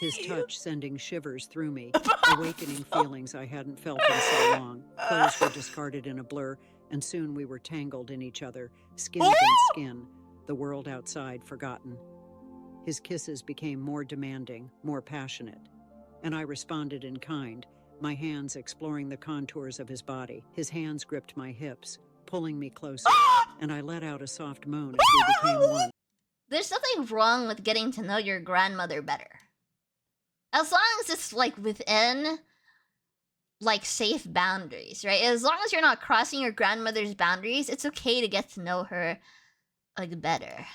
his touch sending shivers through me, awakening feelings I hadn't felt in so long. Clothes were discarded in a blur, and soon we were tangled in each other, skin against skin, the world outside forgotten. His kisses became more demanding, more passionate, and I responded in kind, my hands exploring the contours of his body. His hands gripped my hips, pulling me closer, and I let out a soft moan as we became one. There's nothing wrong with getting to know your grandmother better. As long as it's, like, within, like, safe boundaries, right? As long as you're not crossing your grandmother's boundaries, it's okay to get to know her, like, better.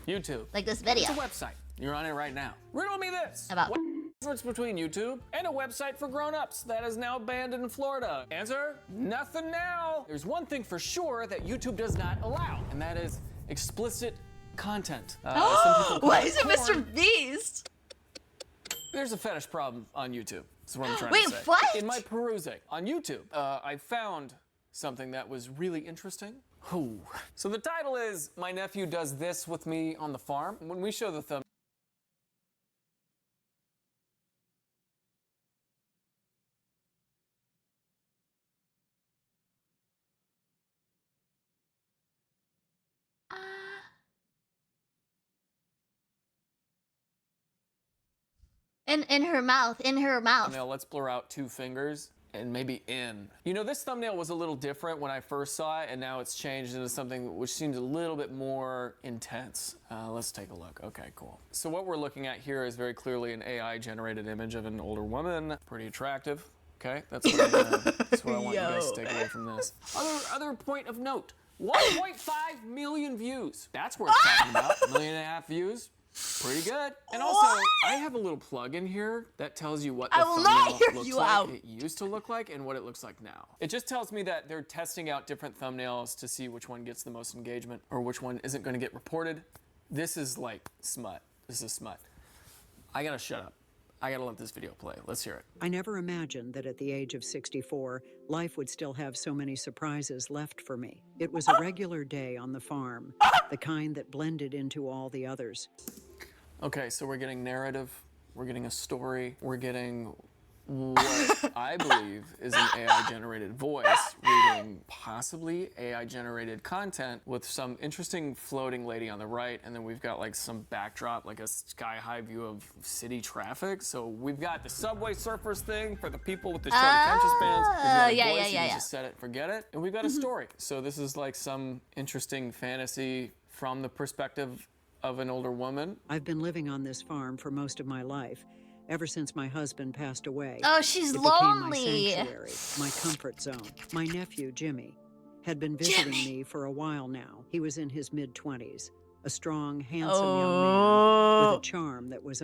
YouTube. Like this video. It's a website. You're on it right now. Riddle me this. About what's the difference between YouTube and a website for grown-ups that is now banned in Florida? Answer, nothing now. There's one thing for sure that YouTube does not allow, and that is explicit content. Why is it Mr. Beast? There's a fetish problem on YouTube. That's what I'm trying Wait, to say. what? In my perusing on YouTube, I found something that was really interesting. Ooh. So the title is, My Nephew Does This With Me on the Farm. When we show the thumb, In her mouth. Now let's blur out 2 fingers and maybe in. You know, this thumbnail was a little different when I first saw it, and now it's changed into something which seems a little bit more intense. Let's take a look. Okay, cool. So what we're looking at here is very clearly an AI-generated image of an older woman. Pretty attractive. Okay, that's what, that's what I want you guys to take away from this. Other point of note, 1.5 million views. That's worth talking about. 1.5 million views. Pretty good. And also, I have a little plug in here that tells you what the thumbnail looks like. It used to look like and what it looks like now. It just tells me that they're testing out different thumbnails to see which one gets the most engagement or which one isn't going to get reported. This is like smut. This is smut. I gotta shut up. I gotta let this video play. Let's hear it. I never imagined that at the age of 64, life would still have so many surprises left for me. It was a regular day on the farm, the kind that blended into all the others. Okay, so we're getting narrative, we're getting a story, we're getting what I believe is an AI-generated voice reading possibly AI-generated content with some interesting floating lady on the right, and then we've got like some backdrop, like a sky-high view of city traffic. So we've got the Subway Surfers thing for the people with the short attention spans. We've got a voice, you can just set it, forget it. And we've got a story. So this is like some interesting fantasy from the perspective of an older woman. I've been living on this farm for most of my life, ever since my husband passed away. Oh, she's it lonely. Became my sanctuary, my comfort zone. My nephew, Jimmy, had been visiting me for a while now. He was in his mid-20s, a strong, handsome young man with a charm that was...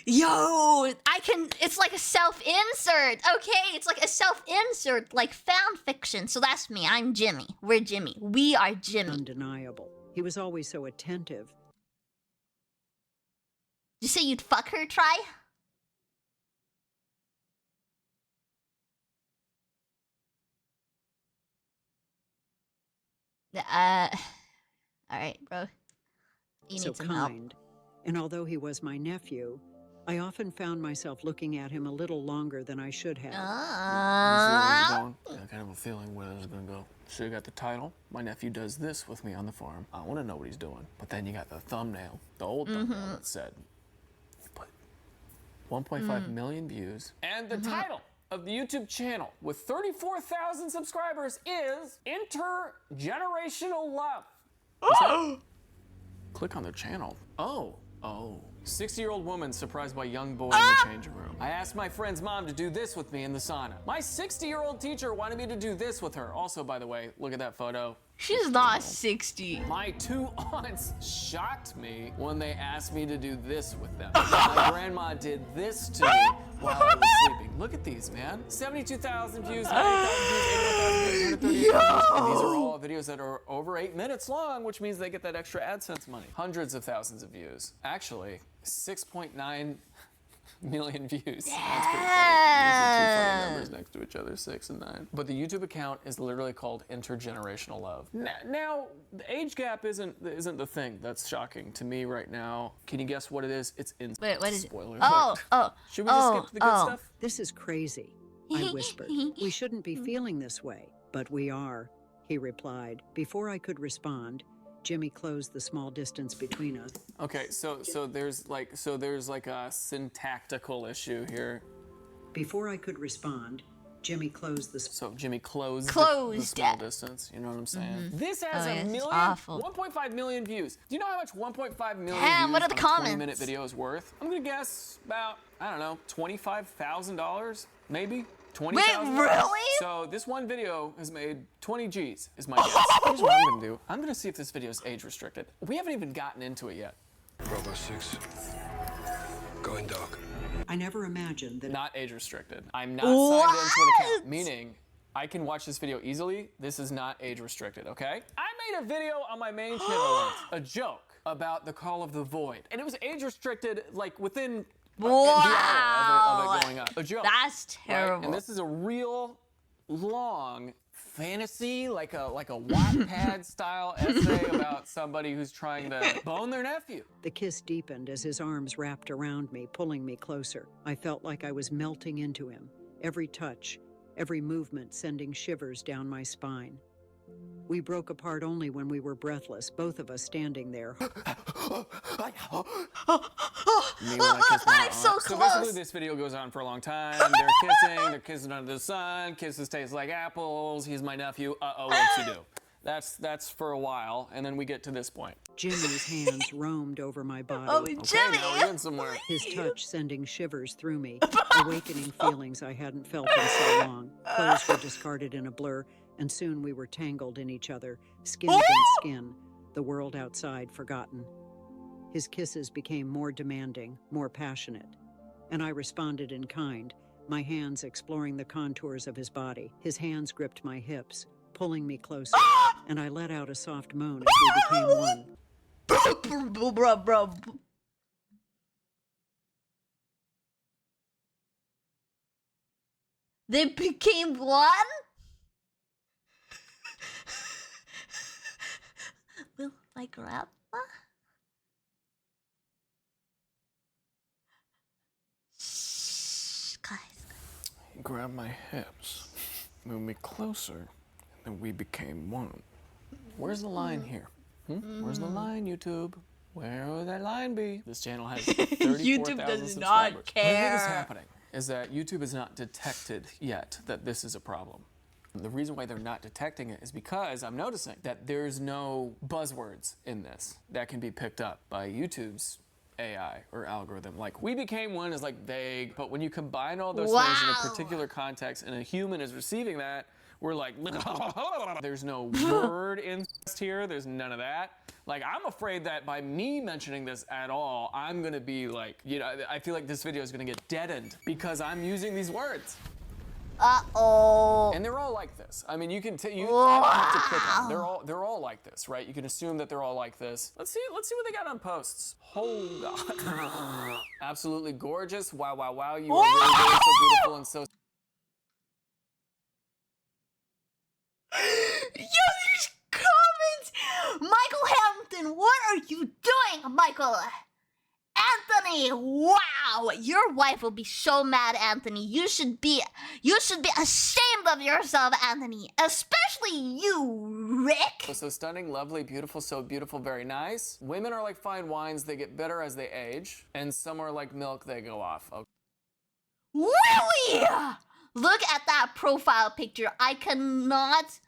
Yo, it's like a self-insert. Okay, it's like a self-insert, like fan fiction. So that's me. I'm Jimmy. We're Jimmy. We are Jimmy. Undeniable. He was always so attentive. You say you'd fuck her, Try? Alright, bro. You need some help. And although he was my nephew, I often found myself looking at him a little longer than I should have. I kind of a feeling where this is going to go. So you got the title, My Nephew Does This With Me on the Farm. I want to know what he's doing. But then you got the thumbnail, the old thumbnail that said, but 1.5 million views. And the title of the YouTube channel with 34,000 subscribers is Intergenerational Love. Click on their channel. Oh. 60-year-old woman surprised by young boy in the changing room. I asked my friend's mom to do this with me in the sauna. My 60-year-old teacher wanted me to do this with her. Also, by the way, look at that photo. She's not 60. My 2 aunts shocked me when they asked me to do this with them. My grandma did this to me while I was sleeping. Look at these, man. 72,000 views, 90,000 views, 81,000 views, 138,000 views. And these are all videos that are over 8 minutes long, which means they get that extra AdSense money. Hundreds of thousands of views. Actually, 6.9 million views. That's pretty funny. These are two funny numbers next to each other, 6 and 9. But the YouTube account is literally called Intergenerational Love. Now, the age gap isn't the thing that's shocking to me right now. Can you guess what it is? It's in. Wait, what is it? Spoiler Oh, alert. oh. Should we just skip to the good stuff? This is crazy, I whispered. We shouldn't be feeling this way, but we are, he replied. Before I could respond, Jimmy closed the small distance between us. Okay, so there's like a syntactical issue here. Before I could respond, Jimmy closed the So Jimmy closed the small distance. You know what I'm saying? This has a million, 1.5 million views. Do you know how much 1.5 million views what are the on a comments? 20-minute video is worth? I'm gonna guess about, I don't know, $25,000, maybe. $20,000. Wait, really? So this one video has made 20 G's, is my guess. Here's what I'm gonna do. I'm gonna see if this video is age restricted. We haven't even gotten into it yet. Bravo 6. Going dark. I never imagined that. Not age restricted. I'm not signed into an account, meaning I can watch this video easily. This is not age restricted, okay? I made a video on my main channel once, a joke about the Call of the Void, and it was age restricted like within the hour of it going up. A joke. That's terrible. Right? And this is a real long fantasy, like a Wattpad style essay about somebody who's trying to bone their nephew. The kiss deepened as his arms wrapped around me, pulling me closer. I felt like I was melting into him. Every touch, every movement sending shivers down my spine. We broke apart only when we were breathless, both of us standing there. I'm so close. So basically this video goes on for a long time. They're kissing under the sun, kisses taste like apples, he's my nephew, what's he do? That's for a while, and then we get to this point. Jimmy's hands roamed over my body. Oh, Okay, Jimmy! now we're getting somewhere. His touch sending shivers through me, awakening feelings I hadn't felt in so long. Clothes were discarded in a blur, and soon we were tangled in each other, skin against skin, the world outside forgotten. His kisses became more demanding, more passionate, and I responded in kind, my hands exploring the contours of his body. His hands gripped my hips, pulling me closer, and I let out a soft moan as we became one. Bro. They became one? Will my grandma? Shh, guys. He grabbed my hips, moved me closer, and we became one. Where's the line here? Where's the line, YouTube? Where would that line be? This channel has 34,000 YouTube does subscribers. not care. What I think is happening is that YouTube has not detected yet that this is a problem. The reason why they're not detecting it is because I'm noticing that there's no buzzwords in this that can be picked up by YouTube's AI or algorithm. Like, we became one is like vague, but when you combine all those things in a particular context and a human is receiving that, we're like, there's no word in here, there's none of that. Like, I'm afraid that by me mentioning this at all, I'm gonna be like, you know, I feel like this video is gonna get deadened because I'm using these words. Uh-oh. And they're all like this. I mean, you can I don't have to click on them. They're all like this, right? You can assume that they're all like this. Let's see what they got on posts. Hold on. Absolutely gorgeous. Wow, wow, wow. You are really, really so beautiful and so. Yo, these comments! Michael Hampton, what are you doing, Michael? Anthony, wow! Your wife will be so mad, Anthony. You should be ashamed of yourself, Anthony. Especially you, Rick. So stunning, lovely, beautiful, so beautiful, very nice. Women are like fine wines, they get better as they age. And some are like milk, they go off. Okay. Really? Look at that profile picture. I cannot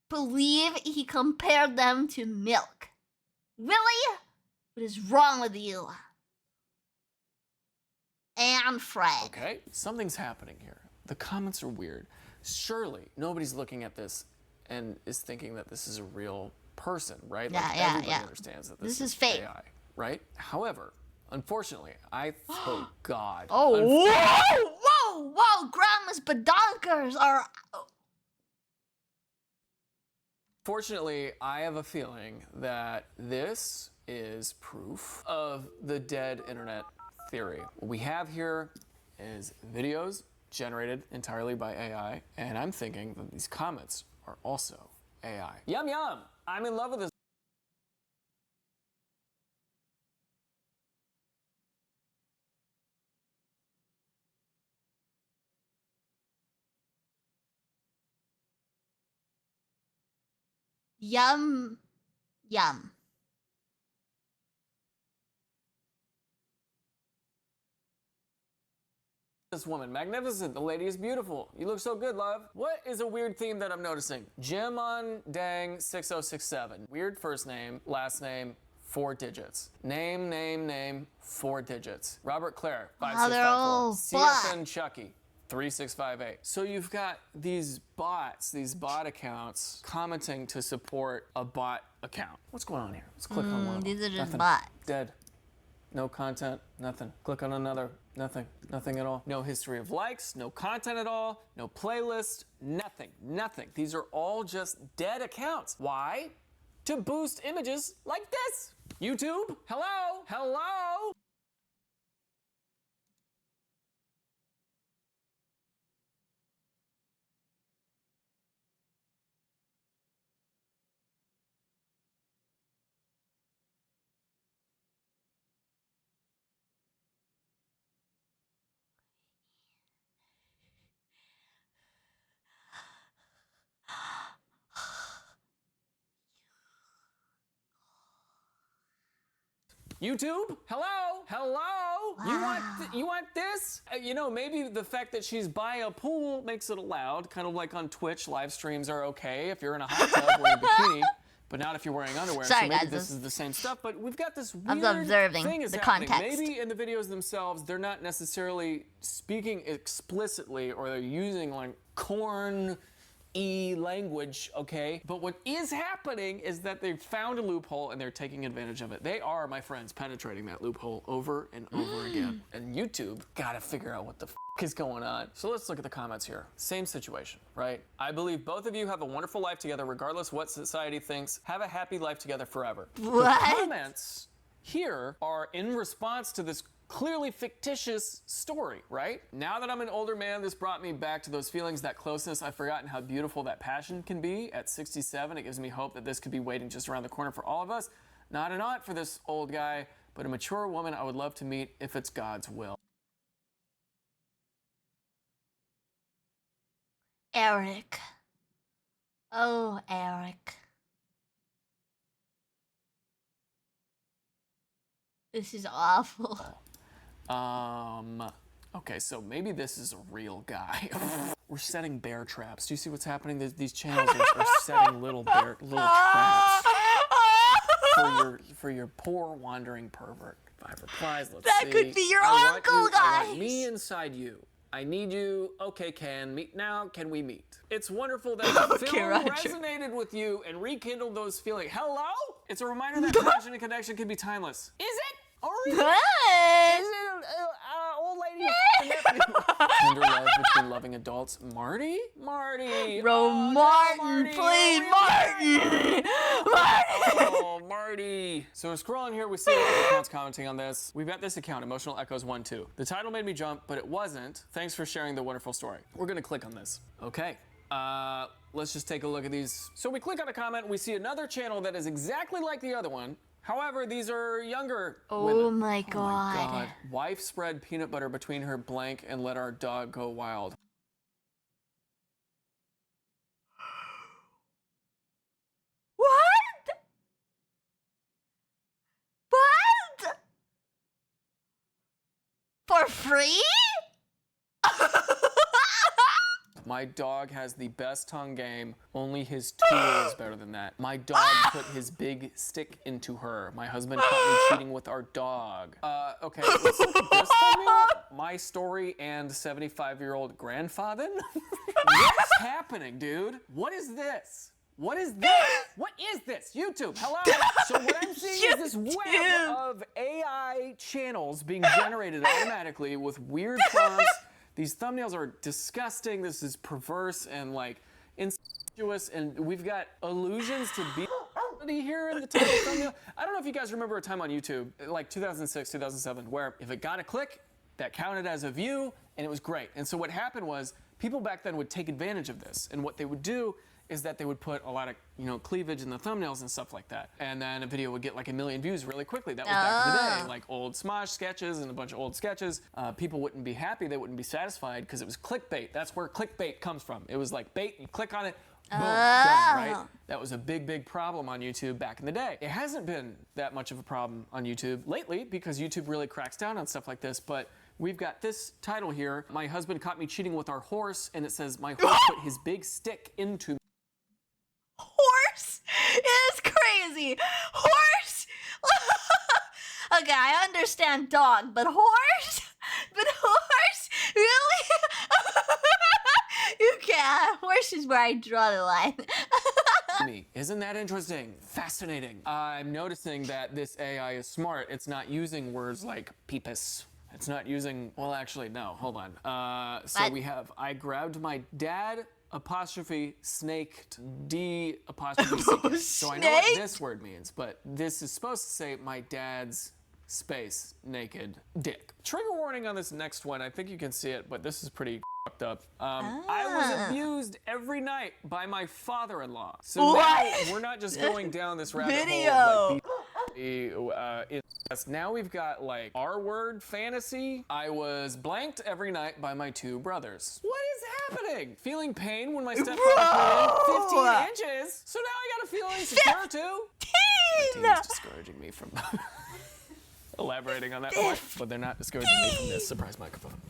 believe he compared them to milk. Really? What is wrong with you? And Fred. Okay, something's happening here. The comments are weird. Surely nobody's looking at this and is thinking that this is a real person, right? Like, everybody understands that this is fake. AI, right? However, unfortunately, oh God. Oh, whoa! Grandma's badonkers are. Fortunately, I have a feeling that this is proof of the dead internet theory. What we have here is videos generated entirely by AI, and I'm thinking that these comments are also AI. Yum yum! I'm in love with this. Yum. Yum. This woman, magnificent. The lady is beautiful. You look so good, love. What is a weird theme that I'm noticing? Jim on Dang 6067. Weird first name, last name, 4 digits. Name, 4 digits. Robert Clare, Wow, they're all 5654. CFN bots. Chucky, 3658. So you've got these bots, these bot accounts, commenting to support a bot account. What's going on here? Let's click on one of them. These are just Nothing. bots. Dead. No content, nothing. Click on another, nothing. Nothing at all. No history of likes, no content at all, no playlist, nothing. These are all just dead accounts. Why? To boost images like this. YouTube, hello? Hello? YouTube? Hello? Hello? You want this? You know, maybe the fact that she's by a pool makes it allowed, kind of like on Twitch, live streams are okay if you're in a hot tub wearing a bikini, but not if you're wearing underwear. Sorry, so maybe guys, this is the same stuff, but we've got this I'm weird observing thing is the happening. context. Maybe in the videos themselves, they're not necessarily speaking explicitly, or they're using like corn language, okay? But what is happening is that they've found a loophole and they're taking advantage of it. They are, my friends, penetrating that loophole over and over again. And YouTube gotta figure out what the is going on. So let's look at the comments here. Same situation, right? I believe both of you have a wonderful life together, regardless what society thinks. Have a happy life together forever. What? The comments here are in response to this clearly fictitious story, right? Now that I'm an older man, this brought me back to those feelings, that closeness. I've forgotten how beautiful that passion can be. At 67, it gives me hope that this could be waiting just around the corner for all of us. Not an aunt for this old guy, but a mature woman I would love to meet if it's God's will. Eric. Oh, Eric. This is awful. Okay, so maybe this is a real guy. We're setting bear traps. Do you see what's happening? These channels are setting little traps for your poor wandering pervert. 5 replies, let's see. That could be your I want uncle, you, I want guys. me inside you. I need you. Okay, can meet now. Can we meet? It's wonderful that the film Roger. resonated with you and rekindled those feelings. Hello? It's a reminder that passion and connection can be timeless. Is it? Or is it? Is it old lady? Tender love between loving adults. Marty? Marty. Martin, please, Martin. Oh, Marty. So we're scrolling here, we see a lot of accounts commenting on this. We've got this account, Emotional Echoes 1-2. The title made me jump, but it wasn't. Thanks for sharing the wonderful story. We're gonna click on this. Okay. Let's just take a look at these. So we click on a comment, we see another channel that is exactly like the other one. However, these are younger women. Oh my god. Wife spread peanut butter between her blank and let our dog go wild. What? What? For free? My dog has the best tongue game. Only his tool is better than that. My dog put his big stick into her. My husband caught me cheating with our dog. Okay, let's look at this thumbnail. My story and 75-year-old grandfather? What's happening, dude? What is this? What is this? What is this? YouTube, hello? So what I'm seeing is this web of AI channels being generated automatically with weird prompts. These thumbnails are disgusting. This is perverse and like incestuous, and we've got allusions to be here in the title thumbnail. I don't know if you guys remember a time on YouTube, like 2006, 2007, where if it got a click, that counted as a view, and it was great. And so what happened was people back then would take advantage of this, and what they would do is that they would put a lot of, cleavage in the thumbnails and stuff like that. And then a video would get like 1 million views really quickly. That was back in the day, like old Smosh sketches and a bunch of old sketches. People wouldn't be happy, they wouldn't be satisfied because it was clickbait. That's where clickbait comes from. It was like bait, you click on it, boom, done, right? That was a big, big problem on YouTube back in the day. It hasn't been that much of a problem on YouTube lately because YouTube really cracks down on stuff like this, but we've got this title here. My husband caught me cheating with our horse, and it says, my horse put his big stick into me. Horse is crazy. Horse. Okay, I understand dog, but horse? But horse? Really? You can't. Horse is where I draw the line. Me. Isn't that interesting? Fascinating. I'm noticing that this AI is smart. It's not using words like peepus. It's not using, well, actually, no, hold on. So we have, I grabbed my dad, apostrophe, snaked, D, apostrophe, secret. So I know what this word means, but this is supposed to say my dad's space, naked, dick. Trigger warning on this next one. I think you can see it, but this is pretty fucked up. I was abused every night by my father-in-law. So now we're not just going down this rabbit hole. Like, now we've got like R-word fantasy. I was blanked every night by my 2 brothers. What is happening? Feeling pain when my stepfather put in 15 inches. So now I gotta feel insecure too. My team is discouraging me from elaborating on that point, but they're not discouraging me from this surprise microphone.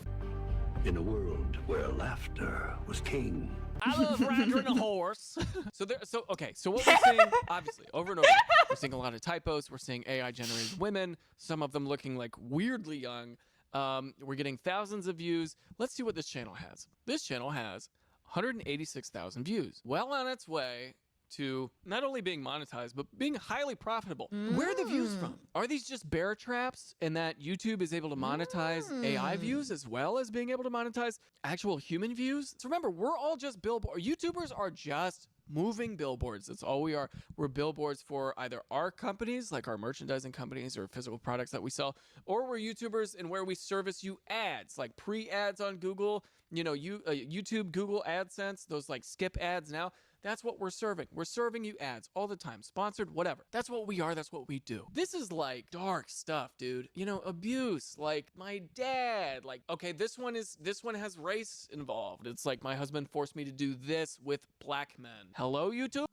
In a world where laughter was king. I love riding a horse. So what we're seeing, obviously, over and over, we're seeing a lot of typos. We're seeing AI-generated women, some of them looking like weirdly young. We're getting thousands of views. Let's see what this channel has. This channel has 186,000 views. Well on its way to not only being monetized, but being highly profitable. Where are the views from? Are these just bear traps and that YouTube is able to monetize AI views as well as being able to monetize actual human views? So remember, we're all just billboards. YouTubers are just moving billboards. That's all we are. We're billboards for either our companies, like our merchandising companies or physical products that we sell, or we're YouTubers and where we service you ads, like pre-ads on Google, YouTube, Google AdSense, those like skip ads now. That's what we're serving. We're serving you ads all the time, sponsored, whatever. That's what we are. That's what we do. This is like dark stuff, dude. Abuse, like my dad. Like, okay, this one has race involved. It's like my husband forced me to do this with black men. Hello, YouTube?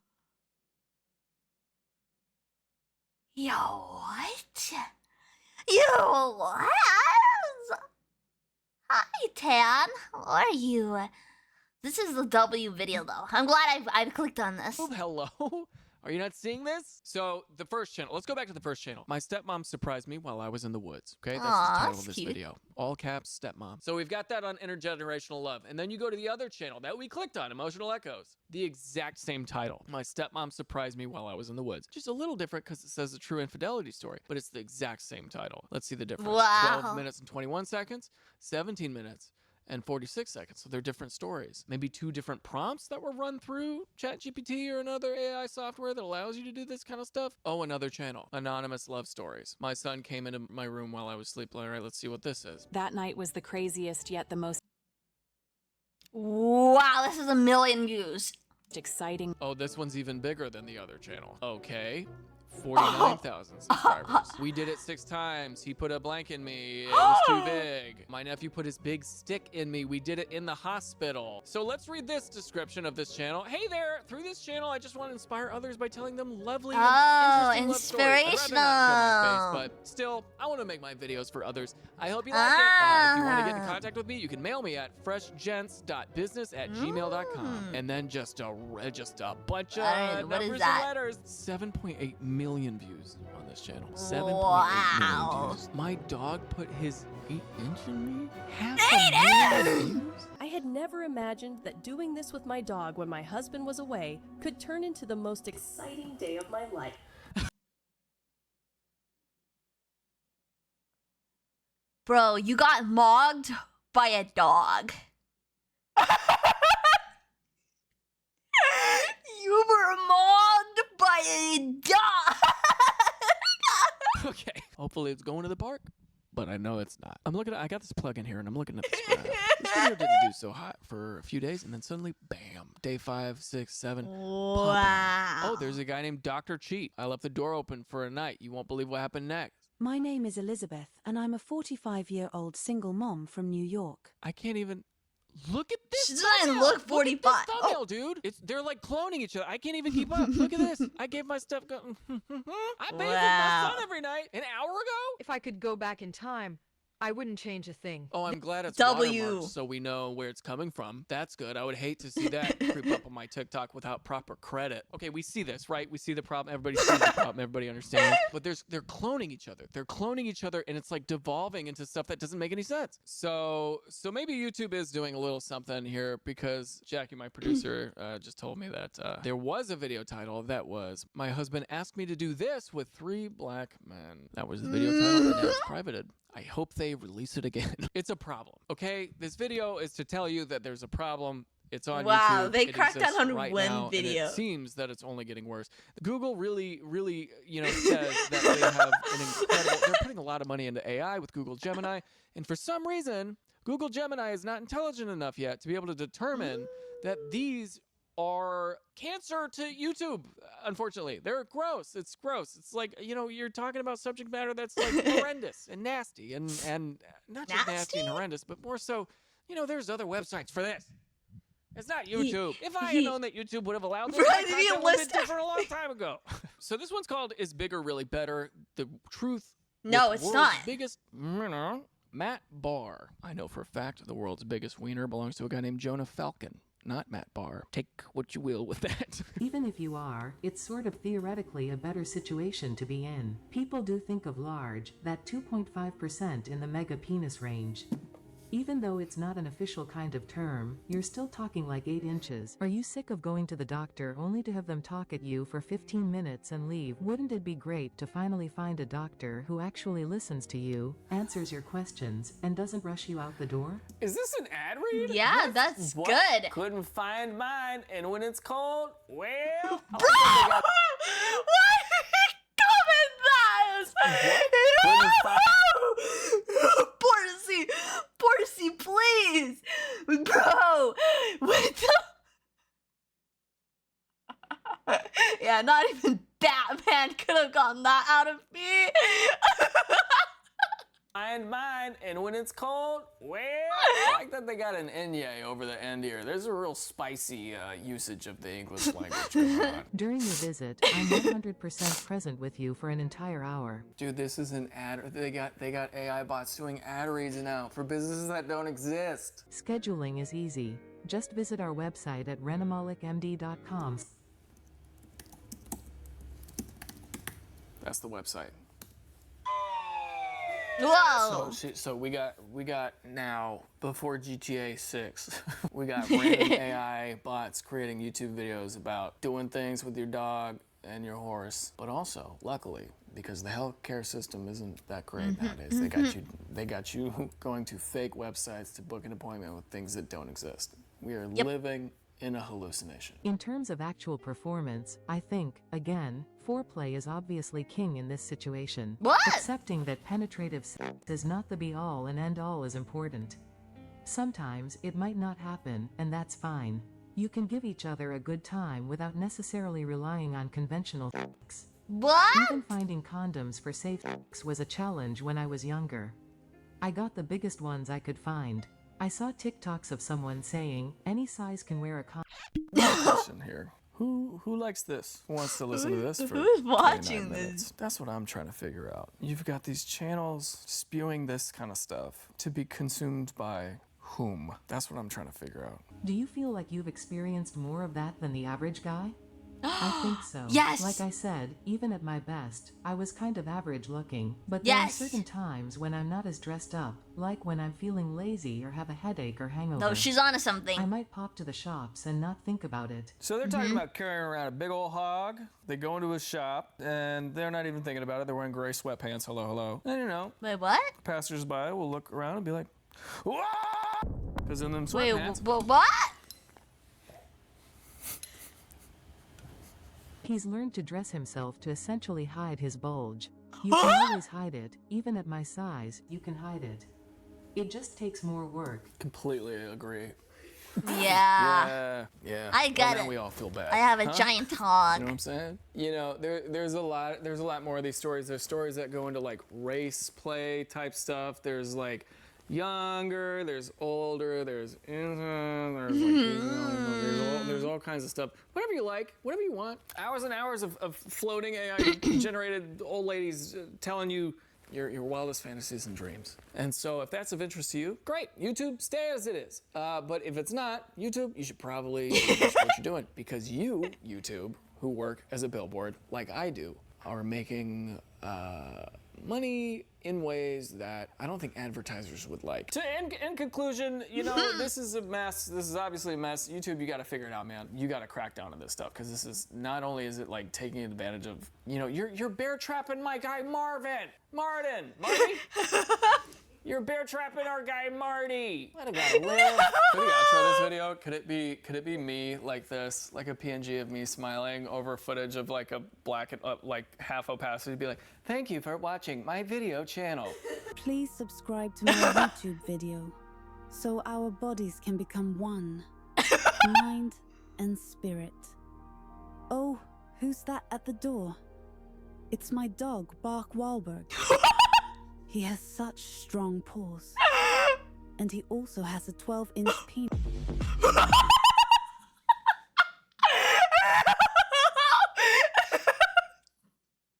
Yo, what? Yo, what? Hi, Tan. How are you? This is the W video, though. I'm glad I've clicked on this. Oh, hello? Are you not seeing this? So, the first channel. Let's go back to the first channel. My stepmom surprised me while I was in the woods. Okay, that's the title of this video. All caps, stepmom. So, we've got that on intergenerational love. And then you go to the other channel that we clicked on, Emotional Echoes. The exact same title. My stepmom surprised me while I was in the woods. Just a little different because it says a true infidelity story. But it's the exact same title. Let's see the difference. Wow. 12 minutes and 21 seconds. 17 minutes. And 46 seconds, so they're different stories. Maybe 2 different prompts that were run through ChatGPT or another AI software that allows you to do this kind of stuff. Oh, another channel, Anonymous Love Stories. My son came into my room while I was sleeping. All right, let's see what this is. That night was the craziest yet the most Wow, this is 1 million views. exciting. Oh, this one's even bigger than the other channel. Okay. 49,000 subscribers. We did it 6 times. He put a blank in me. It was too big. My nephew put his big stick in me. We did it in the hospital. So let's read this description of this channel. Hey there. Through this channel, I just want to inspire others by telling them lovely and interesting love stories. I'd rather not show my face, but still, I want to make my videos for others. I hope you like it. If you want to get in contact with me, you can mail me at freshgents.business@gmail.com. And then just a bunch of numbers and letters. 7.8 million views on this channel. 7.8 million views. My dog put his 8-inch in me? 500,000 views? I had never imagined that doing this with my dog when my husband was away could turn into the most exciting day of my life. Bro, you got mogged by a dog. You were mogged by a dog. Hopefully it's going to the park, but I know it's not. I got this plug in here and I'm looking at this graph. This video didn't do so hot for a few days and then suddenly, bam, day 5, 6, 7. Wow. Oh, there's a guy named Dr. Cheat. I left the door open for a night. You won't believe what happened next. My name is Elizabeth, and I'm a 45-year-old single mom from New York. I can't even look at this. She doesn't thumbnail. look 45. Look at this thumbnail, dude. They're like cloning each other. I can't even keep up. Look at this. I gave my stuff. I bathed with my son every night an hour ago. If I could go back in time, I wouldn't change a thing. Oh, I'm glad it's W. watermarked so we know where it's coming from. That's good. I would hate to see that creep up on my TikTok without proper credit. Okay, we see this, right? We see the problem. Everybody sees the problem. Everybody understands. But they're cloning each other. They're cloning each other, and it's like devolving into stuff that doesn't make any sense. So maybe YouTube is doing a little something here because Jackie, my producer, just told me that there was a video title that was, "My husband asked me to do this with 3 black men." That was the video title, and now it's privated. I hope they release it again. It's a problem, okay? This video is to tell you that there's a problem. It's on YouTube. Wow, they It cracked exists down on right one now, and video. it seems that it's only getting worse. Google really, says that they have an incredible... They're putting a lot of money into AI with Google Gemini, and for some reason, Google Gemini is not intelligent enough yet to be able to determine that these are cancer to YouTube, unfortunately. They're gross. It's gross. It's like, you're talking about subject matter that's like horrendous and nasty and not just nasty and horrendous, but more so, there's other websites for this. It's not YouTube. If I had known that YouTube would have allowed this, my content would have been different a long time ago. So this one's called "Is Bigger Really Better?" The truth. No, with it's world's not. Biggest Matt Barr. I know for a fact the world's biggest wiener belongs to a guy named Jonah Falcon. Not Matt Barr. Take what you will with that. Even if you are, it's sort of theoretically a better situation to be in. People do think of large, that 2.5% in the mega penis range. Even though it's not an official kind of term, you're still talking like 8 inches. Are you sick of going to the doctor only to have them talk at you for 15 minutes and leave? Wouldn't it be great to finally find a doctor who actually listens to you, answers your questions, and doesn't rush you out the door? Is this an ad read? Yeah, that's good. Couldn't find mine, and when it's cold, well... Bro! Why did he comment that? Couldn't find... Porcy, please! Bro! What the... Yeah, not even Batman could have gotten that out of me. Find mine, and when it's cold, well... I like that they got an Enye over the end here. There's a real spicy usage of the English language going on. During your visit, I'm 100% present with you for an entire hour. Dude, this is an ad. They got AI bots doing ad reads now for businesses that don't exist. Scheduling is easy. Just visit our website at renamolicmd.com. That's the website. Whoa! So we got now, before GTA 6, we got random AI bots creating YouTube videos about doing things with your dog and your horse. But also, luckily, because the healthcare system isn't that great nowadays, they got you going to fake websites to book an appointment with things that don't exist. We are living in a hallucination. In terms of actual performance, I think, again, foreplay is obviously king in this situation. What? Accepting that penetrative sex is not the be-all and end-all is important. Sometimes it might not happen, and that's fine. You can give each other a good time without necessarily relying on conventional sex. What? Even finding condoms for safe sex was a challenge when I was younger. I got the biggest ones I could find. I saw TikToks of someone saying, any size can wear a condom. Question here. Who likes this? Who wants to listen to this for Who's 29 watching minutes? this? That's what I'm trying to figure out. You've got these channels spewing this kind of stuff to be consumed by whom? That's what I'm trying to figure out. Do you feel like you've experienced more of that than the average guy? I think so. Yes! Like I said, even at my best, I was kind of average looking. But Yes! there are certain times when I'm not as dressed up, like when I'm feeling lazy or have a headache or hangover. No, she's onto something. I might pop to the shops and not think about it. So they're talking about carrying around a big old hog. They go into a shop, and they're not even thinking about it. They're wearing gray sweatpants, hello, hello. And Wait, what? passersby will look around and be like, "Whoa!" Because in them Wait, sweatpants. what? He's learned to dress himself to essentially hide his bulge. You can always hide it. Even at my size, you can hide it. It just takes more work. Completely agree. Yeah. Yeah. I get Now it. we all feel bad. I have a Huh? giant You know hog. what I'm saying? You know, there's a lot more of these stories. There's stories that go into like race play type stuff. There's like younger, there's older, there's there's all kinds of stuff. Whatever you like, whatever you want. Hours and hours of floating AI generated old ladies telling you your wildest fantasies and dreams. And so if that's of interest to you, great. YouTube, stay as it is. But if it's not, YouTube, you should probably watch what you're doing. Because you, YouTube, who work as a billboard like I do, are making money in ways that I don't think advertisers would like. In conclusion, you know, this is a mess. This is obviously a mess. YouTube, you gotta figure it out, man. You gotta crack down on this stuff, because this is, not only is it like taking advantage of, you know, you're bear trapping my guy Marty? You're bear trapping our guy Marty. Let a guy live. Could we outro this video? Could it be me like this, like a PNG of me smiling over footage of like a black and like half opacity? Be like, thank you for watching my video channel. Please subscribe to my YouTube video so our bodies can become one, mind and spirit. Oh, who's that at the door? It's my dog, Bark Wahlberg. He has such strong paws. And he also has a 12-inch penis.